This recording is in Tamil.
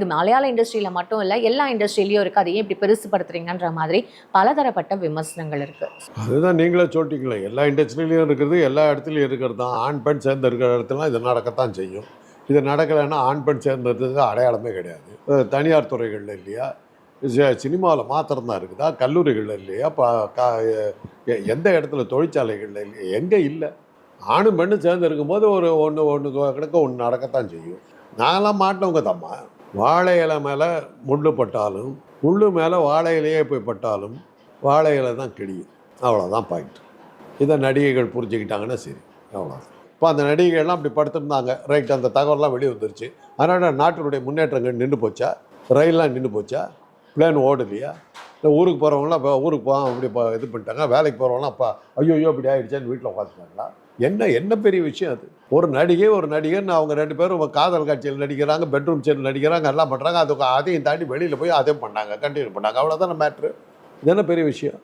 இது மலையாள இண்டஸ்ட்ரியில மட்டும் இல்ல, எல்லா இண்டஸ்ட்ரியிலயும் இருக்கு. அதை ஏன் இப்படி பெருசுபடுத்துறீங்கன்ற மாதிரி பலதரப்பட்ட விமர்சனங்கள் இருக்கு. அதுதான் நீங்களே சொல்லிட்டீங்களே, எல்லா இண்டஸ்ட்ரியிலையும் இருக்கிறது, எல்லா இடத்துலையும் இருக்கிறது தான். ஆண் பெண் சேர்ந்து இருக்கிற இடத்துலாம் இது நடக்கத்தான் செய்யும். இது நடக்கலைன்னா ஆண் பெண் சேர்ந்ததுக்கு அடையாளமே கிடையாது. தனியார் துறைகளில் இல்லையா, சினிமாவில் மாத்திரம்தான் இருக்குதா, கல்லூரிகளில் இல்லையா, எந்த இடத்துல தொழிற்சாலைகளில் இல்லையா, எங்கே இல்லை? ஆணும் பெண்ணும் சேர்ந்து இருக்கும்போது ஒன்று கிடக்க ஒன்று நடக்கத்தான் செய்யும். நாங்களாம் மாட்டினவங்க தாம்மா. வாழை இலை மேலே முள்ளு பட்டாலும், முள்ளு மேலே வாழை இலையே போய் பட்டாலும் வாழை இலை தான் கிழியும். அவ்வளோதான் பாயிண்ட். இதை நடிகைகள் புரிஞ்சுக்கிட்டாங்கன்னா சரி, அவ்வளோதான். இப்போ அந்த நடிகைகள்லாம் அப்படி படுத்துருந்தாங்க, ரைட், அந்த தகவலாம் வெளியே வந்துருச்சு. அதனால் நாட்டினுடைய முன்னேற்றங்கள் நின்று போச்சா? ரயிலெலாம் நின்று போச்சா? பிளேன் ஓடலையா? இல்லை ஊருக்கு போகிறவங்களாம் இப்போ ஊருக்கு போக அப்படி இது பண்ணிட்டாங்க. வேலைக்கு போகிறவங்களாம் அப்போ ஐயோ இப்படி ஆகிடுச்சான்னு வீட்டில் உட்காந்துட்டாங்களா? என்ன பெரிய விஷயம் அது? ஒரு நடிகன் அவங்க 2 பேரும் காதல் காட்சியில் நடிக்கிறாங்க, பெட்ரூம் சீன் நடிக்கிறாங்க, எல்லாம் பண்ணுறாங்க. அதையும் தாண்டி வெளியில் போய் அதையும் பண்ணாங்க, கண்டினியூ பண்ணாங்க. அவ்வளோதான மேட்ரு. இது என்ன பெரிய விஷயம்?